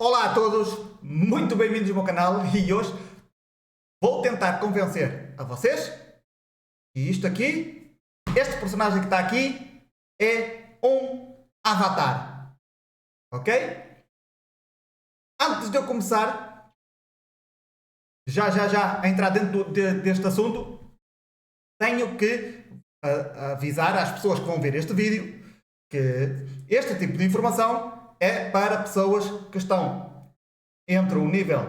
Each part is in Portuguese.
Olá a todos, muito bem-vindos ao meu canal e hoje vou tentar convencer a vocês que isto aqui, este personagem que está aqui, é um avatar, ok? Antes de eu começar, já a entrar dentro deste assunto, tenho que avisar às pessoas que vão ver este vídeo que este tipo de informação é para pessoas que estão entre o nível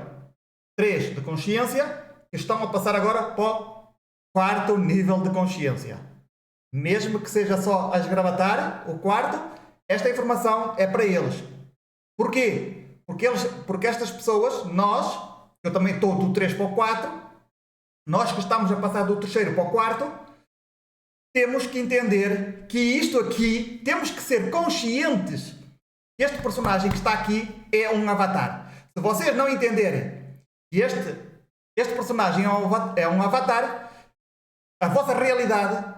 3 de consciência que estão a passar agora para o quarto nível de consciência. Mesmo que seja só a esgravatar o quarto, esta informação é para eles. Porquê? Porque estas pessoas, eu também estou do 3 para o 4, nós que estamos a passar do terceiro para o quarto, temos que entender que isto aqui, temos que ser conscientes que este personagem que está aqui é um avatar. Se vocês não entenderem que este personagem é um avatar, a vossa realidade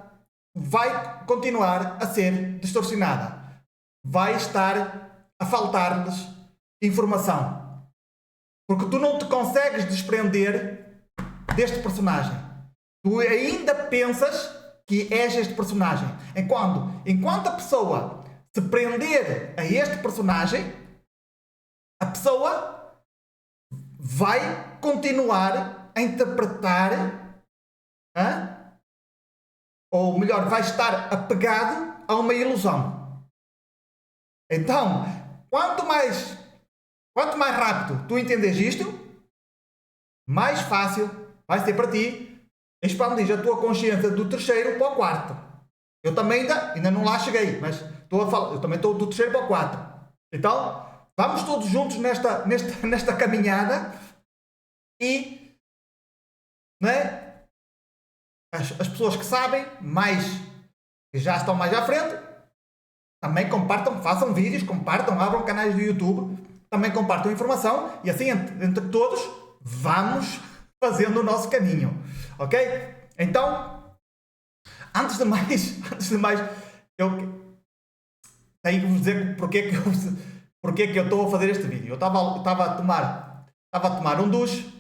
vai continuar a ser distorcionada. Vai estar a faltar-lhes informação. Porque tu não te consegues desprender deste personagem. Tu ainda pensas que és este personagem. Enquanto a pessoa se prender a este personagem, a pessoa vai continuar a interpretar, ou melhor, vai estar apegado a uma ilusão. Então, quanto mais rápido tu entendes isto, mais fácil vai ser para ti expandir a tua consciência do terceiro para o quarto. Eu também ainda não lá cheguei, mas eu também estou do terceiro para o quarto. Então, vamos todos juntos nesta caminhada e, não é? As pessoas que sabem mais, que já estão mais à frente, também compartam, façam vídeos, compartam, abram canais do YouTube, também compartam informação e assim entre todos vamos fazendo o nosso caminho, ok? Então, antes de mais, eu tenho que vos dizer porque que eu estou a fazer este vídeo. Eu estava a tomar um duche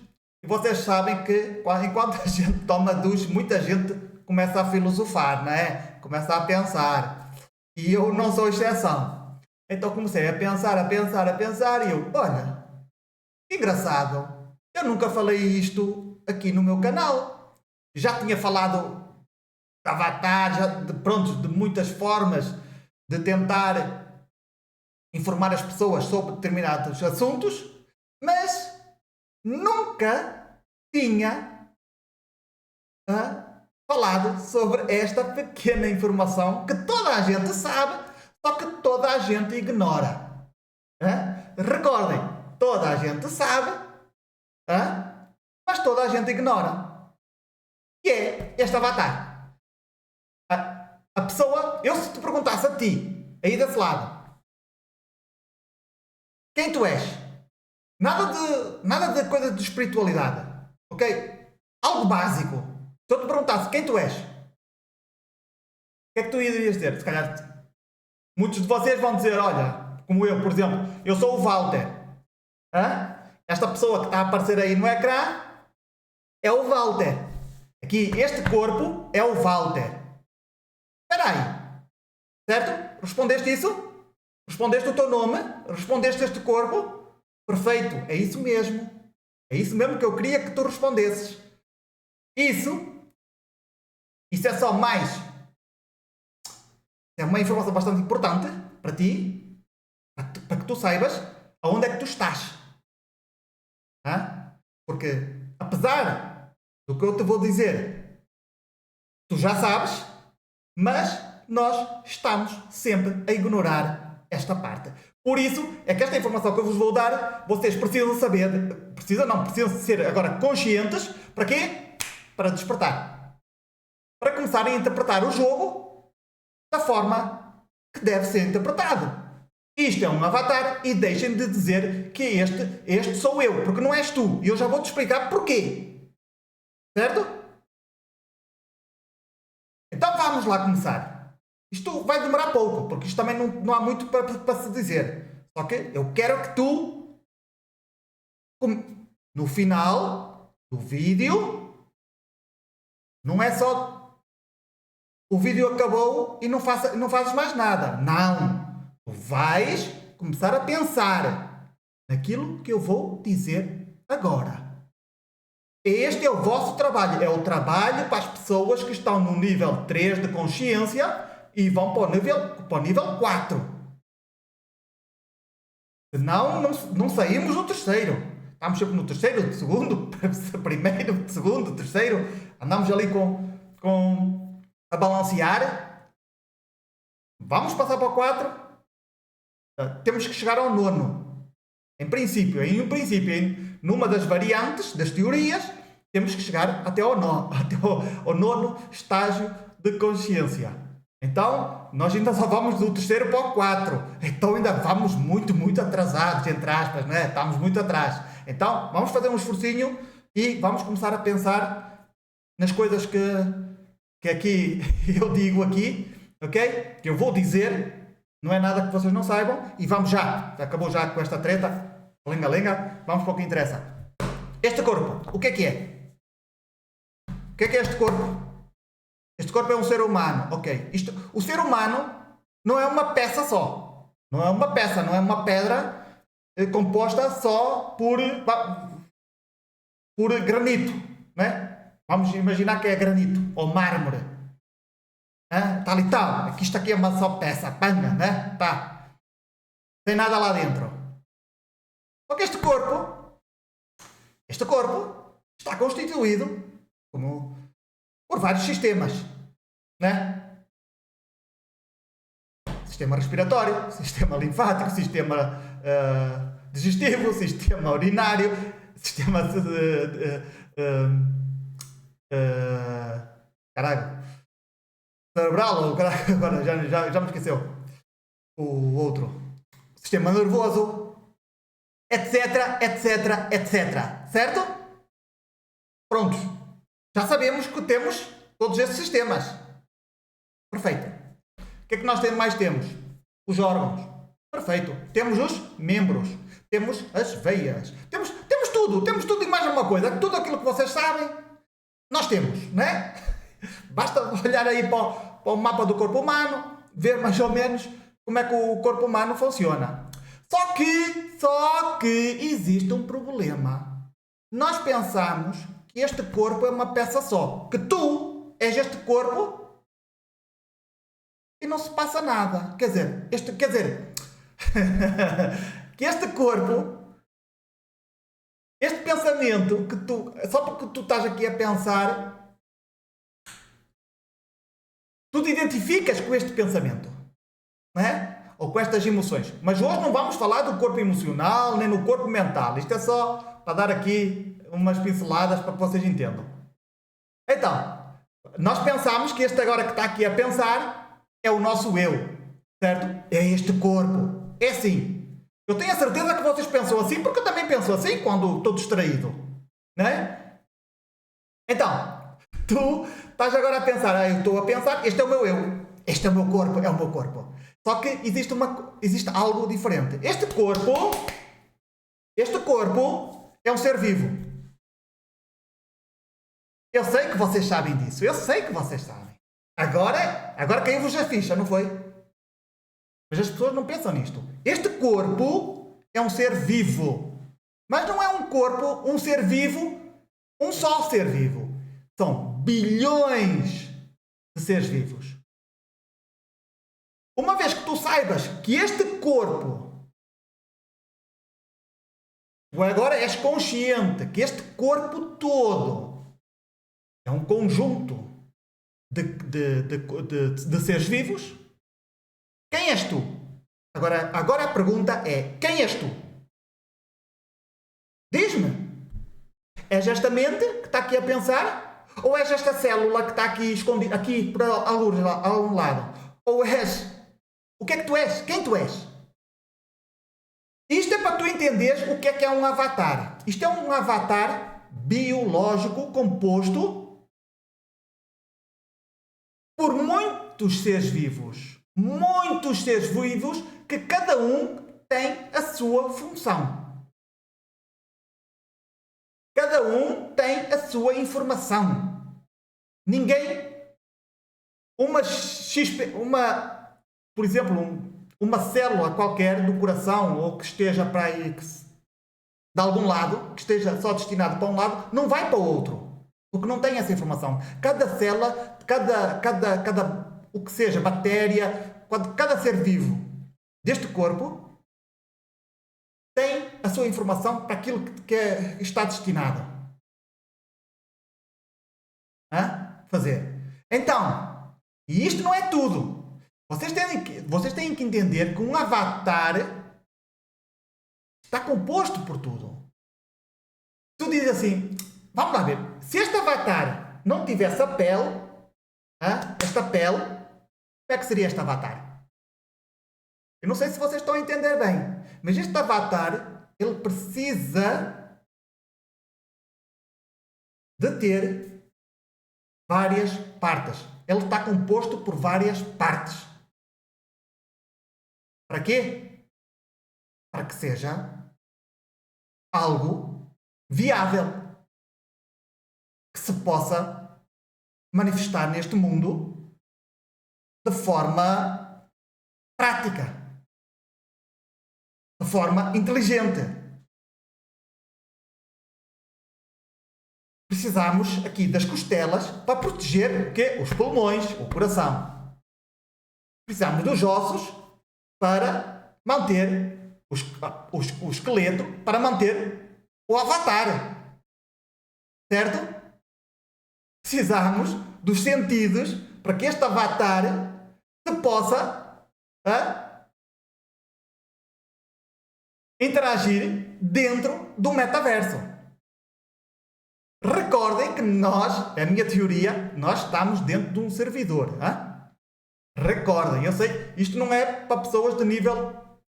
e vocês sabem que enquanto a gente toma duche, muita gente começa a filosofar, não é? Começa a pensar. E eu não sou exceção. Então comecei a pensar e eu, olha, engraçado. Eu nunca falei isto aqui no meu canal. Já tinha falado de avatar, de muitas formas de tentar informar as pessoas sobre determinados assuntos, mas nunca tinha falado sobre esta pequena informação que toda a gente sabe, só que toda a gente ignora. Recordem, toda a gente sabe, mas toda a gente ignora. Que é este avatar. A pessoa, eu se te perguntasse a ti, aí desse lado, quem tu és? Nada de coisa de espiritualidade, ok? Algo básico. Se eu te perguntasse quem tu és, o que é que tu irias dizer? Se calhar muitos de vocês vão dizer, olha, como eu, por exemplo, eu sou o Walter. Esta pessoa que está a aparecer aí no ecrã é o Walter. Aqui, este corpo é o Walter. Espera aí. Certo? Respondeste isso? Respondeste o teu nome? Respondeste este corpo? Perfeito. É isso mesmo. É isso mesmo que eu queria que tu respondesses. Isso é só mais. É uma informação bastante importante para ti, para que tu saibas aonde é que tu estás. Porque, apesar do que eu te vou dizer, tu já sabes, mas nós estamos sempre a ignorar esta parte. Por isso é que esta informação que eu vos vou dar, vocês precisam saber, precisam ser agora conscientes. Para quê? Para despertar. Para começarem a interpretar o jogo da forma que deve ser interpretado. Isto é um avatar e deixem de dizer que este sou eu, porque não és tu. E eu já vou-te explicar porquê. Certo? Então vamos lá começar. Isto vai demorar pouco, porque isto também não há muito para se dizer. Só que eu quero que tu No final do vídeo, não é só o vídeo acabou e não fazes mais nada. Não. Tu vais começar a pensar naquilo que eu vou dizer agora. Este é o vosso trabalho. É o trabalho para as pessoas que estão no nível 3 de consciência e vão para o nível 4. Senão, não saímos no terceiro. Estamos sempre no terceiro, segundo, primeiro, segundo, terceiro. Andamos ali a balancear. Vamos passar para o 4. Temos que chegar ao nono. Em princípio, numa das variantes das teorias, temos que chegar até ao nono estágio de consciência. Então, nós ainda só vamos do terceiro para o 4. Então, ainda vamos muito, muito atrasados, entre aspas, né? Estamos muito atrás. Então, vamos fazer um esforcinho e vamos começar a pensar nas coisas que aqui eu digo aqui, ok? Que eu vou dizer. Não é nada que vocês não saibam. E vamos já. Acabou já com esta treta. Lenga-lenga. Vamos para o que interessa. Este corpo. O que é que é? O que é este corpo? Este corpo é um ser humano. Ok. O ser humano não é uma peça só. Não é uma peça. Não é uma pedra composta só por granito. Né? Vamos imaginar que é granito. Ou mármore. Tal e tal. Isto aqui é uma só peça. Panga, né? Tá. Tem nada lá dentro. Só que este corpo está constituído por vários sistemas, né? Sistema respiratório, sistema linfático, sistema digestivo, sistema urinário, sistema cerebral, ou agora já me esqueceu. O outro. Sistema nervoso, etc, etc, etc. Certo? Prontos. Já sabemos que temos todos esses sistemas. Perfeito. O que é que nós mais temos? Os órgãos. Perfeito. Temos os membros. Temos as veias. Temos tudo e mais alguma coisa. Tudo aquilo que vocês sabem, nós temos, não é? Basta olhar aí para o mapa do corpo humano, ver mais ou menos como é que o corpo humano funciona. Só que existe um problema. Nós pensamos que este corpo é uma peça só. Que tu és este corpo e não se passa nada. Quer dizer, que este corpo, este pensamento que só porque tu estás aqui a pensar, tu te identificas com este pensamento, não é? Ou com estas emoções. Mas hoje não vamos falar do corpo emocional, nem do corpo mental. Isto é só para dar aqui umas pinceladas para que vocês entendam. Então, nós pensamos que este agora que está aqui a pensar é o nosso eu, certo? É este corpo. É assim. Eu tenho a certeza que vocês pensam assim, porque eu também penso assim quando estou distraído, não é? Então, tu estás agora a pensar, eu estou a pensar, este é o meu eu, este é o meu corpo. Só que existe algo diferente. Este corpo é um ser vivo. Eu sei que vocês sabem disso, eu sei que vocês sabem. Agora caiu-vos a ficha, não foi? Mas as pessoas não pensam nisto. Este corpo é um ser vivo. Mas não é um corpo, um ser vivo, um só ser vivo. São bilhões de seres vivos. Uma vez que tu saibas que este corpo, tu agora és consciente que este corpo todo é um conjunto de seres vivos, quem és tu? Agora a pergunta é, quem és tu? Diz-me. És esta mente que está aqui a pensar? Ou és esta célula que está aqui escondida, aqui para algum lado? Ou és... O que é que tu és? Quem tu és? Isto é para tu entenderes o que é um avatar. Isto é um avatar biológico composto por muitos seres vivos. Muitos seres vivos que cada um tem a sua função. cada um tem a sua informação. Ninguém, por exemplo, uma célula qualquer do coração ou que esteja para aí, de algum lado, que esteja só destinado para um lado, não vai para o outro. Porque não tem essa informação. Cada célula, o que seja, bactéria, cada ser vivo deste corpo tem a sua informação para aquilo que está destinado a fazer. Então, e isto não é tudo. Vocês têm que entender que um avatar está composto por tudo. Tu dizes assim, vamos lá ver, se este avatar não tivesse a pele, esta pele, como é que seria este avatar? Eu não sei se vocês estão a entender bem, mas este avatar, ele precisa de ter várias partes. Ele está composto por várias partes. Para quê? Para que seja algo viável, que se possa manifestar neste mundo de forma prática, de forma inteligente. Precisamos aqui das costelas para proteger o quê? Os pulmões, o coração. Precisamos dos ossos para manter o esqueleto, para manter o avatar. Certo? Precisamos dos sentidos para que este avatar se possa interagir dentro do metaverso. Recordem que nós, a minha teoria, nós estamos dentro de um servidor. Recordem, eu sei, isto não é para pessoas de nível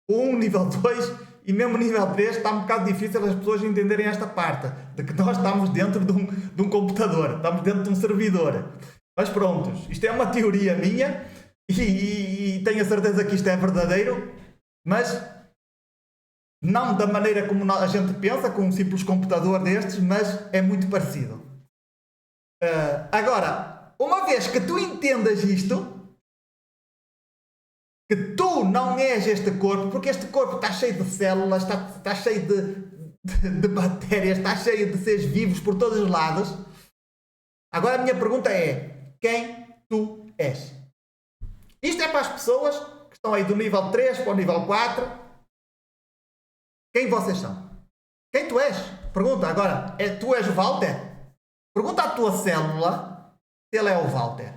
1, nível 2 e mesmo nível 3, está um bocado difícil as pessoas entenderem esta parte, de que nós estamos dentro de um computador, estamos dentro de um servidor. Mas prontos, isto é uma teoria minha e tenho a certeza que isto é verdadeiro, mas não da maneira como a gente pensa, com um simples computador destes, mas é muito parecido. Agora, uma vez que tu entendas isto, que tu não és este corpo, porque este corpo está cheio de células, está cheio de bactérias, está cheio de seres vivos por todos os lados. Agora a minha pergunta é, quem tu és? Isto é para as pessoas que estão aí do nível 3 para o nível 4. Quem vocês são? Quem tu és? Pergunta agora, tu és o Walter? Pergunta à tua célula se ele é o Walter.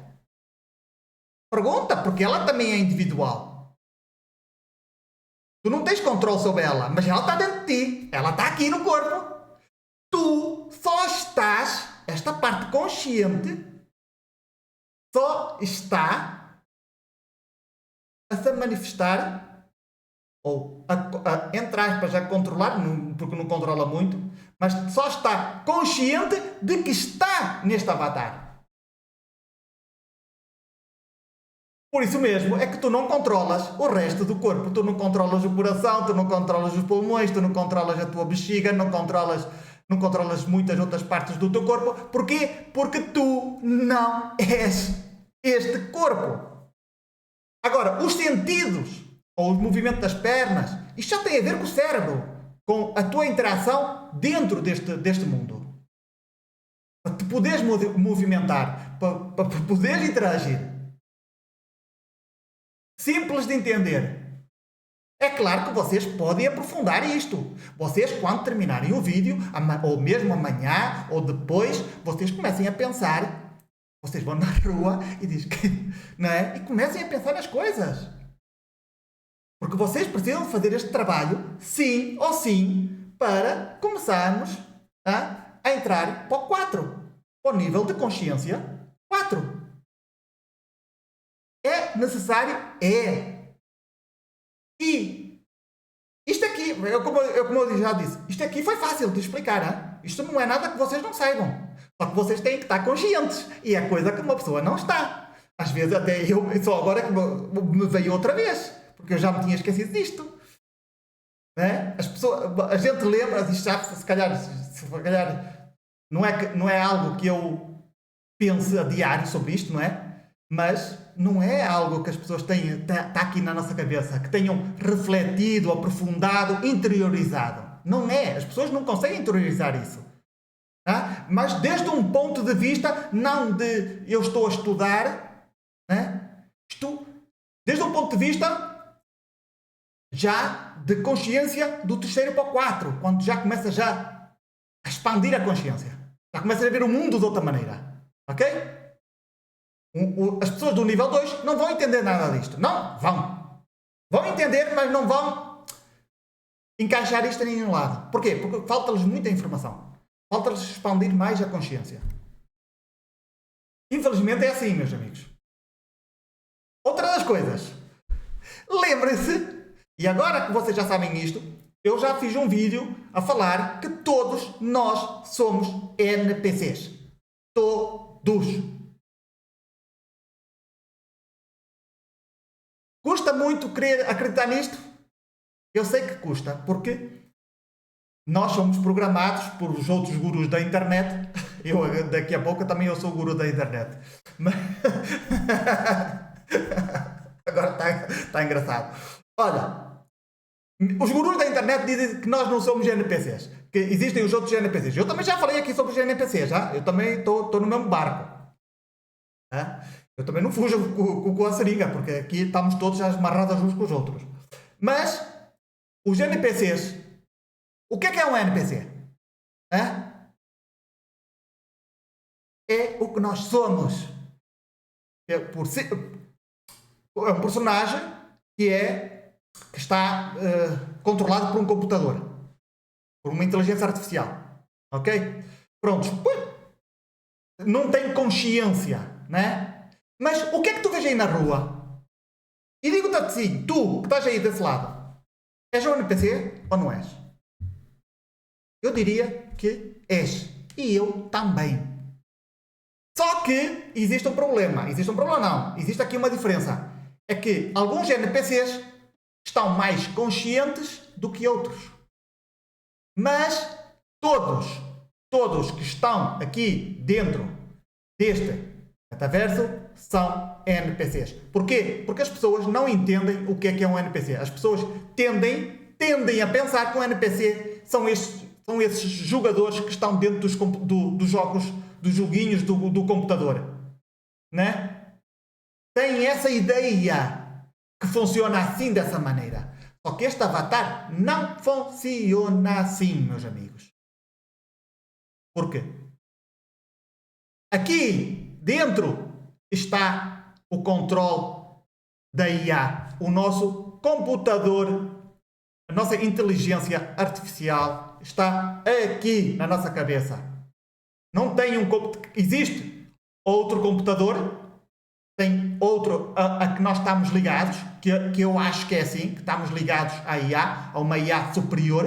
Pergunta, porque ela também é individual. Tu não tens controle sobre ela, mas ela está dentro de ti. Ela está aqui no corpo. Tu só estás, esta parte consciente, só está a se manifestar, ou entre aspas, a controlar, porque não controla muito, mas só está consciente de que está neste avatar. Por isso mesmo é que tu não controlas o resto do corpo. Tu não controlas o coração, tu não controlas os pulmões, tu não controlas a tua bexiga, não controlas muitas outras partes do teu corpo. Porquê? Porque tu não és este corpo. Agora, os sentidos, ou o movimento das pernas, isto já tem a ver com o cérebro, com a tua interação dentro deste mundo. Para te poderes movimentar, para poderes interagir. Simples de entender. É claro que vocês podem aprofundar isto. Vocês, quando terminarem o vídeo, ou mesmo amanhã, ou depois, vocês comecem a pensar. Vocês vão na rua e dizem que, não é? E comecem a pensar nas coisas. Porque vocês precisam fazer este trabalho, sim ou sim, para começarmos a entrar para o 4. Para o nível de consciência 4. É necessário? É. E isto aqui, como eu já disse, isto aqui foi fácil de explicar. Hein? Isto não é nada que vocês não saibam. Só que vocês têm que estar conscientes. E é coisa que uma pessoa não está. Às vezes até eu, só agora que me veio outra vez. Porque eu já me tinha esquecido disto. Né? A gente lembra, se calhar não é algo que eu pense a diário sobre isto, não é? Mas não é algo que as pessoas tenham, está aqui na nossa cabeça, que tenham refletido, aprofundado, interiorizado. Não é. As pessoas não conseguem interiorizar isso. Tá? Mas desde um ponto de vista, não de eu estou a estudar, né? Desde um ponto de vista já de consciência do terceiro para o 4, quando já começa já a expandir a consciência. Já começa a ver o mundo de outra maneira. Ok? As pessoas do nível 2 não vão entender nada disto. Não, vão. Vão entender, mas não vão encaixar isto em nenhum lado. Porquê? Porque falta-lhes muita informação. Falta-lhes expandir mais a consciência. Infelizmente é assim, meus amigos. Outra das coisas. Lembrem-se, e agora que vocês já sabem isto, eu já fiz um vídeo a falar que todos nós somos NPCs. Todos. Custa muito querer acreditar nisto? Eu sei que custa, porque nós somos programados por os outros gurus da internet. Eu, daqui a pouco, também eu sou o guru da internet. Mas... Agora está engraçado. Olha, os gurus da internet dizem que nós não somos NPCs. Que existem os outros NPCs. Eu também já falei aqui sobre os NPCs. Já? Eu também estou no mesmo barco. Eu também não fujo com a seringa, porque aqui estamos todos amarrados uns com os outros. Mas, os NPCs... O que é um NPC? É o que nós somos. É um personagem que está controlado por um computador. Por uma inteligência artificial. Ok? Prontos. Não tem consciência, né? Mas o que é que tu vês aí na rua? E digo-te assim, tu que estás aí desse lado, és um NPC ou não és? Eu diria que és. E eu também. Só que existe um problema. Existe um problema não. Existe aqui uma diferença. É que alguns NPCs estão mais conscientes do que outros. Mas todos que estão aqui dentro deste metaverso são NPCs. Porquê? Porque as pessoas não entendem o que é um NPC. As pessoas tendem a pensar que um NPC são esses jogadores que estão dentro dos jogos, dos joguinhos do computador. Né? Têm essa ideia que funciona assim, dessa maneira. Só que este avatar não funciona assim, meus amigos. Por quê? Aqui dentro está o controle da IA. O nosso computador, a nossa inteligência artificial está aqui na nossa cabeça. Não tem existe outro computador, tem outro a que nós estamos ligados, que eu acho que é assim, que estamos ligados à IA, a uma IA superior.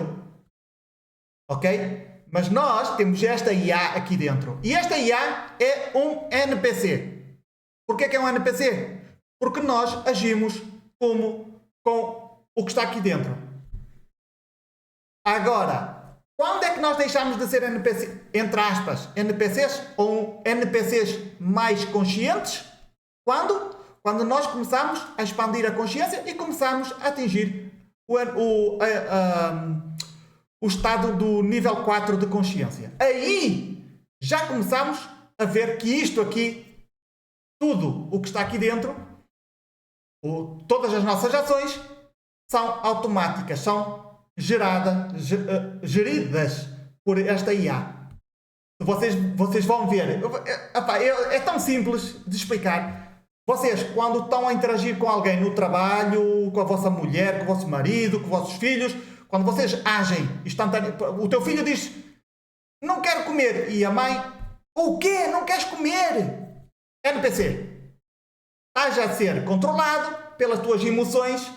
Ok? Mas nós temos esta IA aqui dentro. E esta IA é um NPC. Porquê que é um NPC? Porque nós agimos com o que está aqui dentro. Agora, quando é que nós deixamos de ser NPC, entre aspas, NPCs ou NPCs mais conscientes? Quando? Quando nós começamos a expandir a consciência e começamos a atingir o estado do nível 4 de consciência. Aí já começamos a ver que isto aqui, tudo o que está aqui dentro, todas as nossas ações são automáticas, são geridas por esta IA. Vocês vão ver. É tão simples de explicar. Vocês, quando estão a interagir com alguém no trabalho, com a vossa mulher, com o vosso marido, com os vossos filhos, quando vocês agem instantaneamente, o teu filho diz, não quero comer, e a mãe, o quê? Não queres comer? NPC. Estás a ser controlado pelas tuas emoções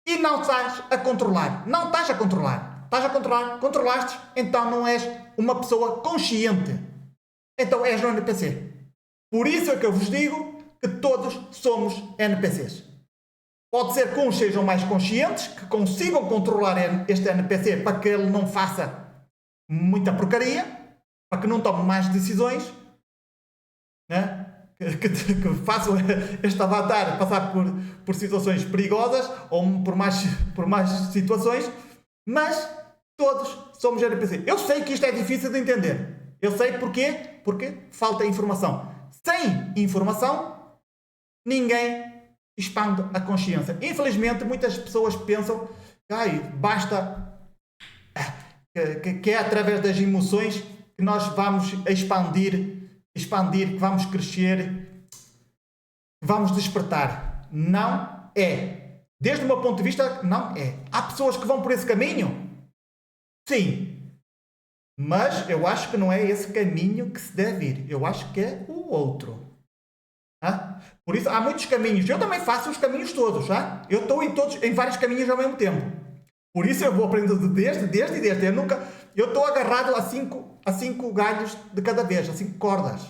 e não estás a controlar. Não estás a controlar. Estás a controlar, controlaste, então não és uma pessoa consciente. Então és um NPC. Por isso é que eu vos digo que todos somos NPCs. Pode ser que uns sejam mais conscientes, que consigam controlar este NPC para que ele não faça muita porcaria, para que não tome mais decisões, né? Que façam este avatar passar por situações perigosas ou por mais situações, mas todos somos NPC. Eu sei que isto é difícil de entender. Eu sei porquê? Porque falta informação. Sem informação, ninguém expande a consciência. Infelizmente, muitas pessoas pensam que basta que é através das emoções que nós vamos expandir, que vamos crescer, que vamos despertar. Não é. Desde o meu ponto de vista, não é. Há pessoas que vão por esse caminho? Sim. Mas eu acho que não é esse caminho que se deve ir. Eu acho que é o outro. Por isso, há muitos caminhos. Eu também faço os caminhos todos. Eu estou em vários caminhos ao mesmo tempo. Por isso eu vou aprendendo desde. Eu estou agarrado a cinco galhos de cada vez, a 5 cordas.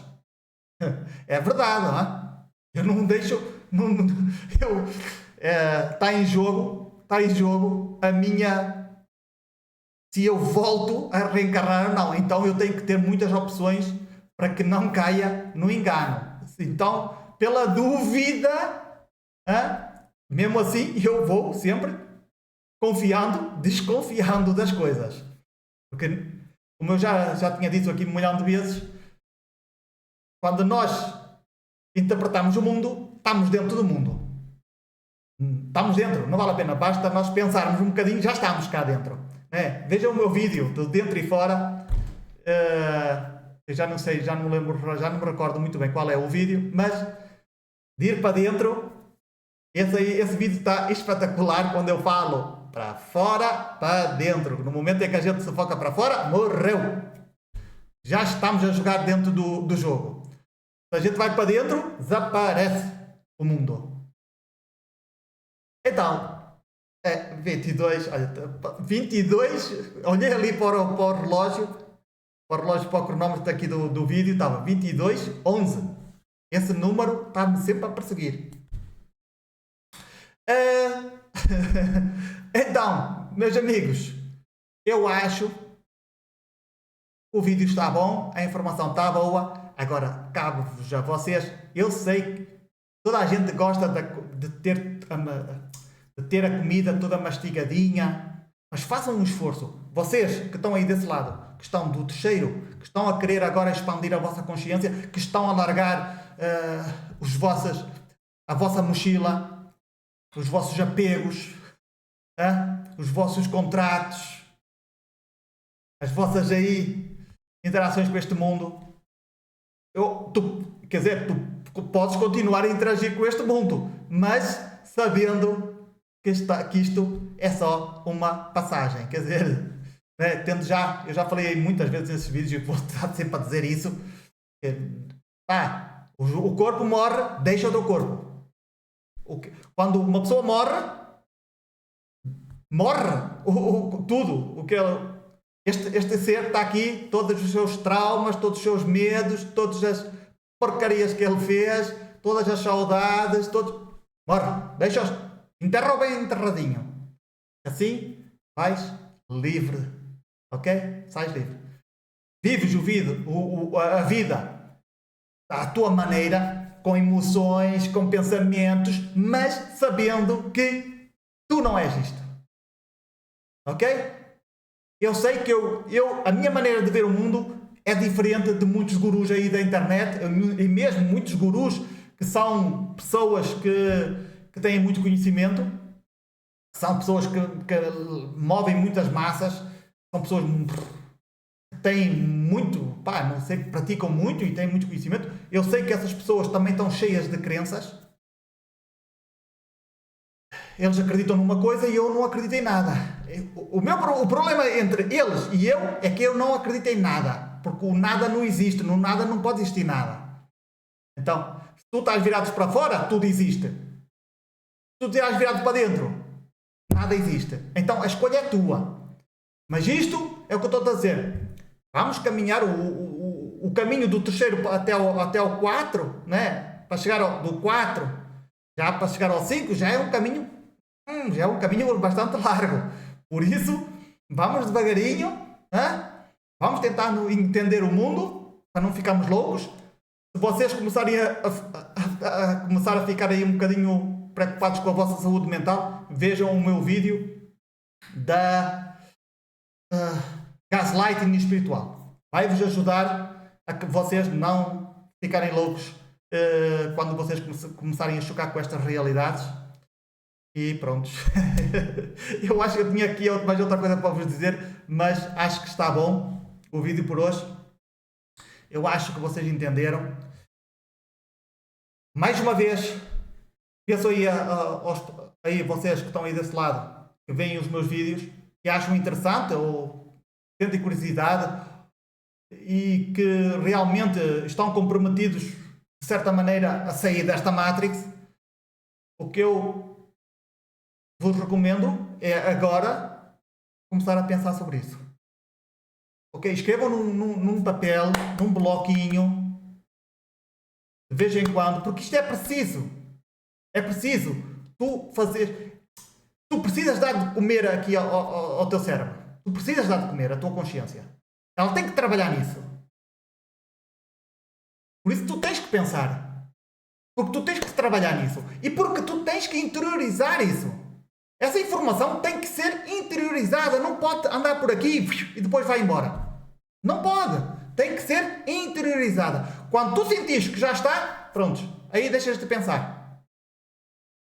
É verdade, não é? Eu não deixo. Está em jogo a minha. Se eu volto a reencarnar ou não. Então eu tenho que ter muitas opções para que não caia no engano. Então, pela dúvida, mesmo assim, eu vou sempre desconfiando das coisas. Porque, como eu já tinha dito aqui 1 milhão de vezes, quando nós interpretamos o mundo, estamos dentro do mundo. Estamos dentro, não vale a pena. Basta nós pensarmos um bocadinho, já estamos cá dentro. Vejam o meu vídeo de dentro e fora. Eu já não sei, já não me recordo muito bem qual é o vídeo, mas de ir para dentro, esse vídeo está espetacular quando eu falo para fora, para dentro. No momento em que a gente se foca para fora, morreu. Já estamos a jogar dentro do jogo. Se a gente vai para dentro, desaparece o mundo. Então, 22, olha, 22, olhei ali para o relógio, para o cronómetro aqui do vídeo, estava 22:11. Esse número está-me sempre a perseguir. Então, meus amigos, eu acho que o vídeo está bom, a informação está boa. Agora, cabe-vos a vocês. Eu sei que toda a gente gosta de ter a comida toda mastigadinha, mas façam um esforço. Vocês que estão aí desse lado, que estão do terceiro, que estão a querer agora expandir a vossa consciência, que estão a largar a vossa mochila, os vossos apegos, os vossos contratos, as vossas interações com este mundo. Tu podes continuar a interagir com este mundo, mas sabendo que isto é só uma passagem. Quer dizer, eu já falei muitas vezes nesses vídeos e vou estar sempre a dizer isso. O corpo morre, deixa o teu corpo. Quando uma pessoa morre tudo. Este ser está aqui, todos os seus traumas, todos os seus medos, todas as porcarias que ele fez, todas as saudades, morre, deixa-os, enterra-o bem enterradinho. Assim vais livre, ok? Sais livre. Vives a vida à tua maneira, com emoções, com pensamentos, mas sabendo que tu não és isto. Ok? Eu sei que a minha maneira de ver o mundo é diferente de muitos gurus aí da internet, e mesmo muitos gurus que são pessoas que têm muito conhecimento, são pessoas que movem muitas massas, são pessoas que têm muito, não sei, praticam muito e têm muito conhecimento. Eu sei que essas pessoas também estão cheias de crenças. Eles acreditam numa coisa e eu não acredito em nada. O problema entre eles e eu é que eu não acredito em nada. Porque o nada não existe. No nada não pode existir nada. Então, se tu estás virado para fora, tudo existe. Se tu estás virado para dentro, nada existe. Então, a escolha é tua. Mas isto é o que eu estou a dizer. Vamos caminhar o caminho do terceiro até o 4, né? Para chegar do 4, já para chegar ao 5, já é um caminho bastante largo. Por isso, vamos devagarinho, Vamos tentar entender o mundo para não ficarmos loucos. Se vocês começarem começar a ficar aí um bocadinho preocupados com a vossa saúde mental, vejam o meu vídeo da gaslighting espiritual. Vai-vos ajudar a que vocês não ficarem loucos quando vocês começarem a chocar com estas realidades. E pronto. Eu acho que eu tinha aqui mais outra coisa para vos dizer, mas acho que está bom o vídeo por hoje. Eu acho que vocês entenderam. Mais uma vez, peço aí vocês que estão aí desse lado, que veem os meus vídeos, que acham interessante ou sentem curiosidade e que realmente estão comprometidos, de certa maneira, a sair desta Matrix. O que eu vos recomendo é agora começar a pensar sobre isso. Ok? Escrevam num papel, num bloquinho, de vez em quando, porque isto é preciso. É preciso tu fazer. Tu precisas dar de comer aqui ao teu cérebro. Tu precisas dar de comer à tua consciência. Ela tem que trabalhar nisso. Por isso tu tens que pensar. Porque tu tens que trabalhar nisso. E porque tu tens que interiorizar isso. Essa informação tem que ser interiorizada. Não pode andar por aqui e depois vai embora. Não pode. Tem que ser interiorizada. Quando tu sentires que já está, pronto. Aí deixas de pensar.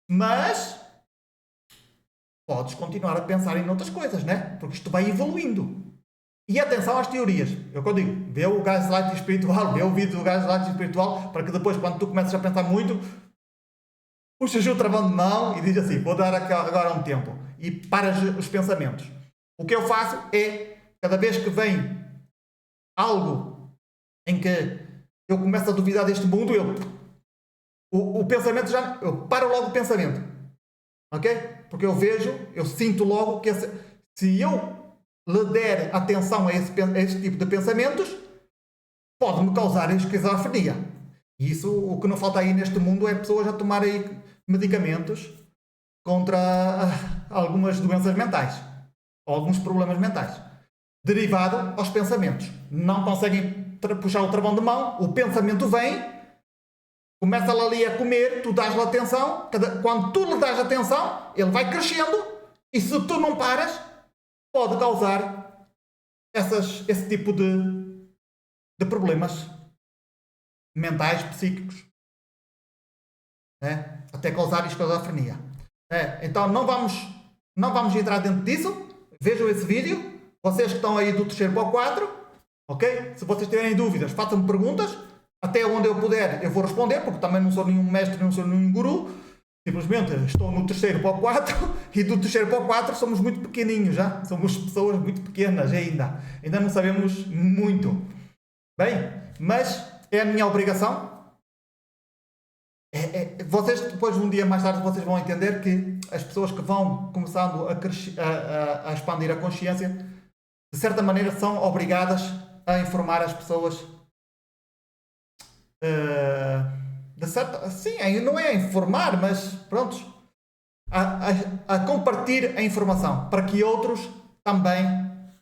Mas podes continuar a pensar em outras coisas, né? Porque isto vai evoluindo. E atenção às teorias. É o que eu digo. Vê o gaslighting espiritual. Vê o vídeo do gaslighting espiritual para que depois, quando tu começas a pensar muito, puxas o travão de mão e diz assim, vou dar agora um tempo. E paras os pensamentos. O que eu faço é, cada vez que vem algo em que eu começo a duvidar deste mundo, o pensamento eu paro logo o pensamento. Ok? Porque eu sinto logo que se eu lhe der atenção a esse tipo de pensamentos, pode-me causar esquizofrenia. E isso, o que não falta aí neste mundo é pessoas a tomar aí medicamentos contra algumas doenças mentais, ou alguns problemas mentais, derivado aos pensamentos. Não conseguem puxar o travão de mão, o pensamento vem, começa ali a comer, tu dás-lhe atenção, quando tu lhe dás atenção, ele vai crescendo, e se tu não paras, pode causar esse tipo de problemas mentais, psíquicos, né? Até causar esquizofrenia. Então não vamos entrar dentro disso. Vejam esse vídeo. Vocês que estão aí do terceiro para o 4, ok? Se vocês tiverem dúvidas, façam-me perguntas. Até onde eu puder, eu vou responder, porque também não sou nenhum mestre, não sou nenhum guru. Simplesmente estou no terceiro para o 4 e do terceiro para o 4 somos muito pequeninhos já. Somos pessoas muito pequenas ainda. Ainda não sabemos muito. Bem, mas é a minha obrigação. Vocês depois, um dia mais tarde, vocês vão entender que as pessoas que vão começando a expandir a consciência, de certa maneira, são obrigadas a informar as pessoas. Sim, não é a informar, mas pronto, a compartilhar a informação para que outros também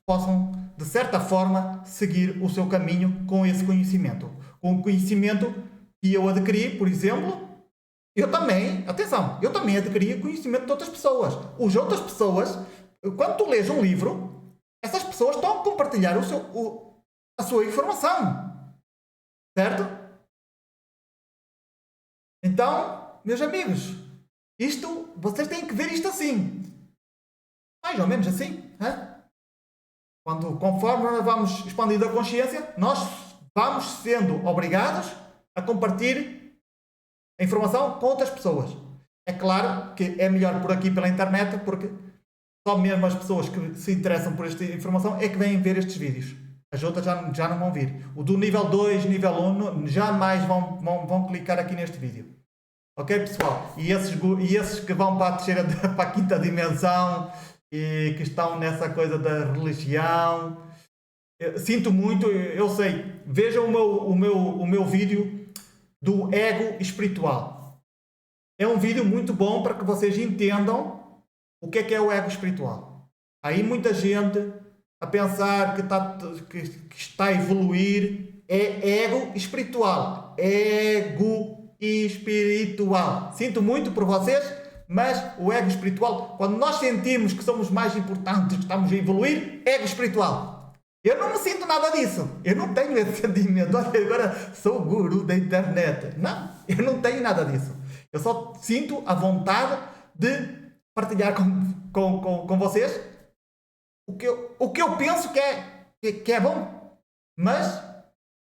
possam, de certa forma, seguir o seu caminho com esse conhecimento. Com o conhecimento que eu adquiri, por exemplo, eu também adquiri conhecimento de outras pessoas. As outras pessoas, quando tu lês um livro, essas pessoas estão a compartilhar a sua informação. Certo? Então, meus amigos, vocês têm que ver isto assim. Mais ou menos assim. Conforme nós vamos expandindo a consciência, nós vamos sendo obrigados a compartilhar a informação com outras pessoas. É claro que é melhor por aqui pela internet, porque só mesmo as pessoas que se interessam por esta informação é que vêm ver estes vídeos. As outras já não vão vir. O do nível 2, nível 1, jamais vão clicar aqui neste vídeo. Ok, pessoal? E esses que vão para a terceira, para a quinta dimensão e que estão nessa coisa da religião, sinto muito, eu sei. Vejam o meu vídeo do ego espiritual. É um vídeo muito bom para que vocês entendam o que é o ego espiritual. Aí muita gente a pensar que está a evoluir. É ego espiritual. Ego espiritual. Sinto muito por vocês, mas o ego espiritual, quando nós sentimos que somos mais importantes, que estamos a evoluir, ego espiritual. Eu não me sinto nada disso. Eu não tenho esse sentimento. Olha, agora sou o guru da internet. Não, eu não tenho nada disso. Eu só sinto a vontade de partilhar com vocês o que eu penso que é bom. Mas,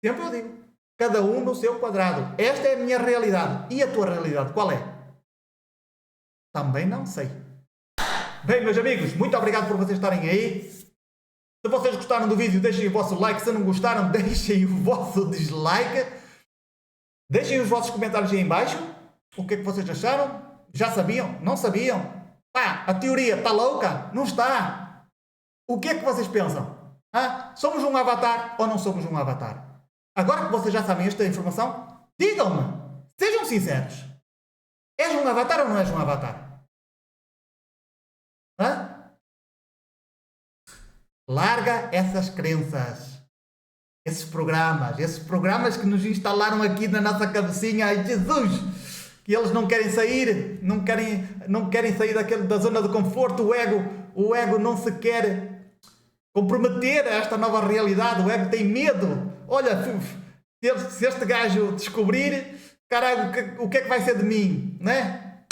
sempre eu digo, cada um no seu quadrado. Esta é a minha realidade. E a tua realidade, qual é? Também não sei. Bem, meus amigos, muito obrigado por vocês estarem aí. Se vocês gostaram do vídeo, deixem o vosso like. Se não gostaram, deixem o vosso dislike. Deixem os vossos comentários aí em baixo. O que é que vocês acharam? Já sabiam? Não sabiam? Pá, a teoria está louca? Não está. O que é que vocês pensam? Somos um avatar ou não somos um avatar? Agora que vocês já sabem esta informação, digam-me. Sejam sinceros. És um avatar ou não és um avatar? Larga essas crenças. Esses programas que nos instalaram aqui na nossa cabecinha. Ai, Jesus! Que eles não querem sair, não querem sair da zona de conforto. O ego não se quer comprometer a esta nova realidade. O ego tem medo. Olha, se este gajo descobrir, caralho, o que é que vai ser de mim, né?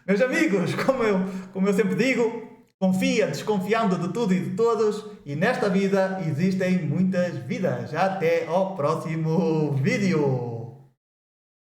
Meus amigos, como eu sempre digo, confia, desconfiando de tudo e de todos, e nesta vida existem muitas vidas. Até ao próximo vídeo.